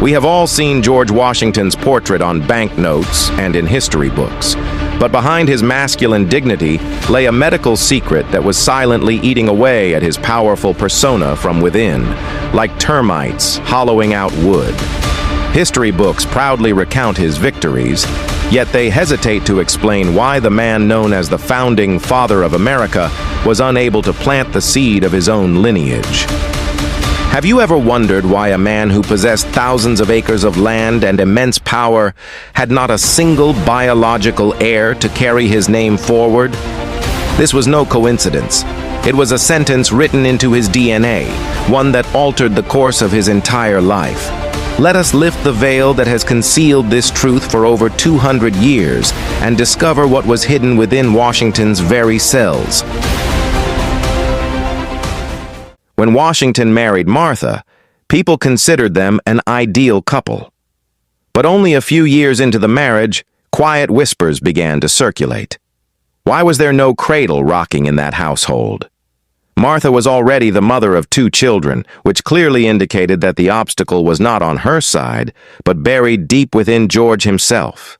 We have all seen George Washington's portrait on banknotes and in history books, but behind his masculine dignity lay a medical secret that was silently eating away at his powerful persona from within, like termites hollowing out wood. History books proudly recount his victories, yet they hesitate to explain why the man known as the founding father of America was unable to plant the seed of his own lineage. Have you ever wondered why a man who possessed thousands of acres of land and immense power had not a single biological heir to carry his name forward? This was no coincidence. It was a sentence written into his DNA, one that altered the course of his entire life. Let us lift the veil that has concealed this truth for over 200 years and discover what was hidden within Washington's very cells. When Washington married Martha, people considered them an ideal couple. But only a few years into the marriage, quiet whispers began to circulate. Why was there no cradle rocking in that household? Martha was already the mother of 2 children, which clearly indicated that the obstacle was not on her side, but buried deep within George himself.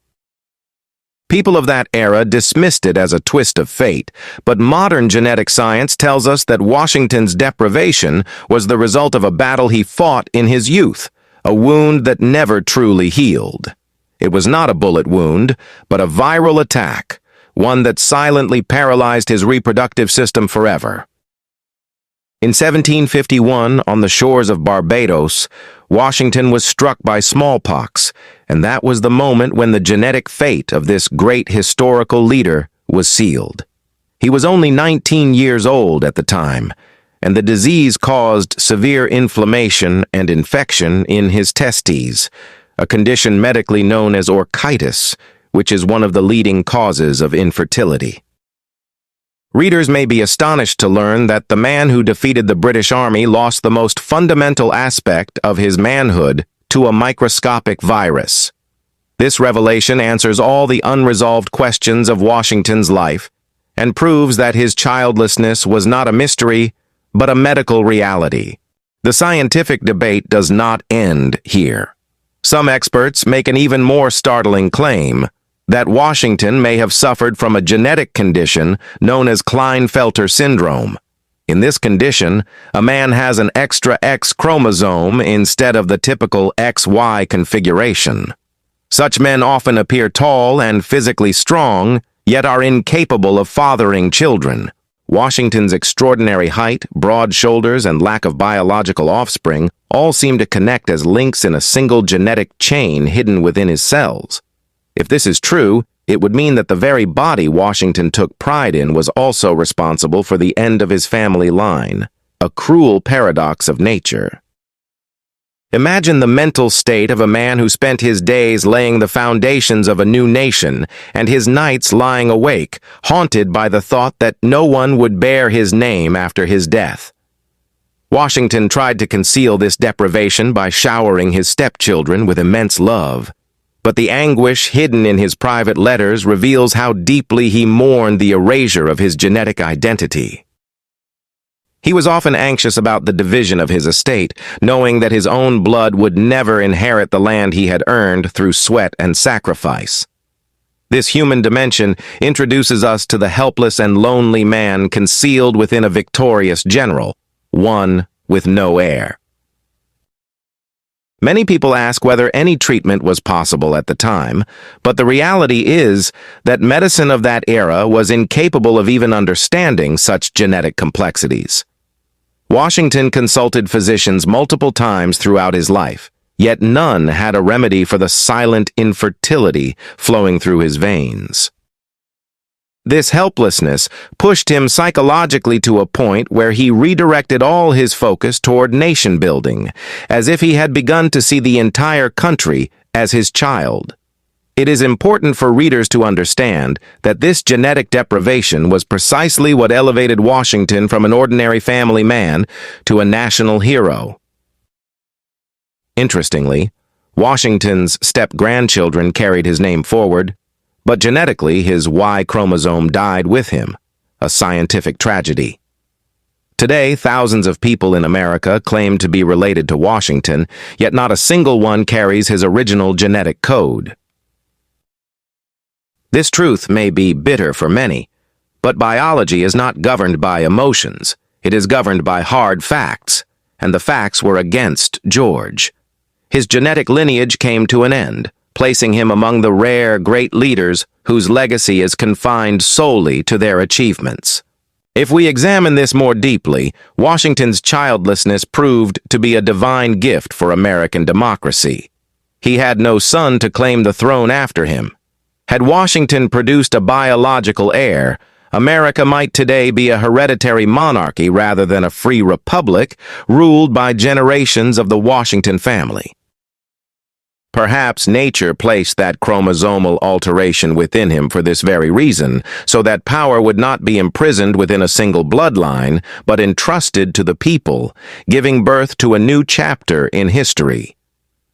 People of that era dismissed it as a twist of fate, but modern genetic science tells us that Washington's deprivation was the result of a battle he fought in his youth, a wound that never truly healed. It was not a bullet wound, but a viral attack, one that silently paralyzed his reproductive system forever. In 1751, on the shores of Barbados, Washington was struck by smallpox, and that was the moment when the genetic fate of this great historical leader was sealed. He was only 19 years old at the time, and the disease caused severe inflammation and infection in his testes, a condition medically known as orchitis, which is one of the leading causes of infertility. Readers may be astonished to learn that the man who defeated the British Army lost the most fundamental aspect of his manhood to a microscopic virus. This revelation answers all the unresolved questions of Washington's life and proves that his childlessness was not a mystery, but a medical reality. The scientific debate does not end here. Some experts make an even more startling claim: that Washington may have suffered from a genetic condition known as Klinefelter syndrome. In this condition, a man has an extra X chromosome instead of the typical XY configuration. Such men often appear tall and physically strong, yet are incapable of fathering children. Washington's extraordinary height, broad shoulders, and lack of biological offspring all seem to connect as links in a single genetic chain hidden within his cells. If this is true, it would mean that the very body Washington took pride in was also responsible for the end of his family line, a cruel paradox of nature. Imagine the mental state of a man who spent his days laying the foundations of a new nation and his nights lying awake, haunted by the thought that no one would bear his name after his death. Washington tried to conceal this deprivation by showering his stepchildren with immense love. But the anguish hidden in his private letters reveals how deeply he mourned the erasure of his genetic identity. He was often anxious about the division of his estate, knowing that his own blood would never inherit the land he had earned through sweat and sacrifice. This human dimension introduces us to the helpless and lonely man concealed within a victorious general, one with no heir. Many people ask whether any treatment was possible at the time, but the reality is that medicine of that era was incapable of even understanding such genetic complexities. Washington consulted physicians multiple times throughout his life, yet none had a remedy for the silent infertility flowing through his veins. This helplessness pushed him psychologically to a point where he redirected all his focus toward nation building, as if he had begun to see the entire country as his child. It is important for readers to understand that this genetic deprivation was precisely what elevated Washington from an ordinary family man to a national hero. Interestingly, Washington's step-grandchildren carried his name forward, but genetically his Y chromosome died with him, a scientific tragedy. Today, thousands of people in America claim to be related to Washington, yet not a single one carries his original genetic code. This truth may be bitter for many, but biology is not governed by emotions. It is governed by hard facts, and the facts were against George. His genetic lineage came to an end, placing him among the rare great leaders whose legacy is confined solely to their achievements. If we examine this more deeply, Washington's childlessness proved to be a divine gift for American democracy. He had no son to claim the throne after him. Had Washington produced a biological heir, America might today be a hereditary monarchy rather than a free republic ruled by generations of the Washington family. Perhaps nature placed that chromosomal alteration within him for this very reason, so that power would not be imprisoned within a single bloodline, but entrusted to the people, giving birth to a new chapter in history.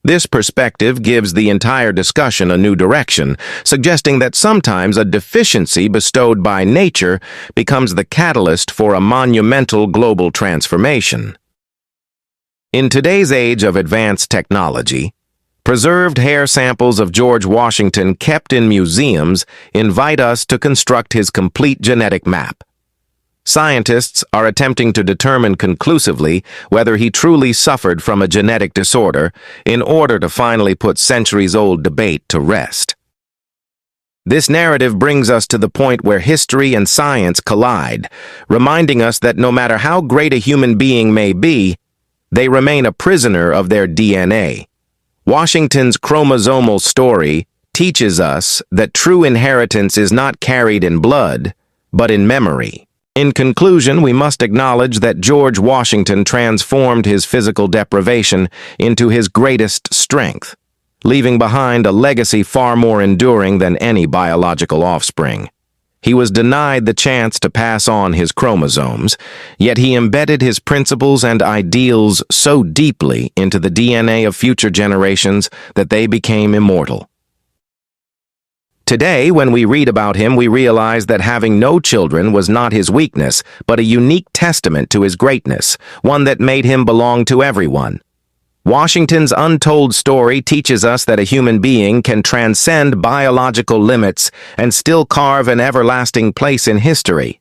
This perspective gives the entire discussion a new direction, suggesting that sometimes a deficiency bestowed by nature becomes the catalyst for a monumental global transformation. In today's age of advanced technology, preserved hair samples of George Washington kept in museums invite us to construct his complete genetic map. Scientists are attempting to determine conclusively whether he truly suffered from a genetic disorder in order to finally put centuries-old debate to rest. This narrative brings us to the point where history and science collide, reminding us that no matter how great a human being may be, they remain a prisoner of their DNA. Washington's chromosomal story teaches us that true inheritance is not carried in blood, but in memory. In conclusion, we must acknowledge that George Washington transformed his physical deprivation into his greatest strength, leaving behind a legacy far more enduring than any biological offspring. He was denied the chance to pass on his chromosomes, yet he embedded his principles and ideals so deeply into the DNA of future generations that they became immortal. Today, when we read about him, we realize that having no children was not his weakness, but a unique testament to his greatness, one that made him belong to everyone. Washington's untold story teaches us that a human being can transcend biological limits and still carve an everlasting place in history.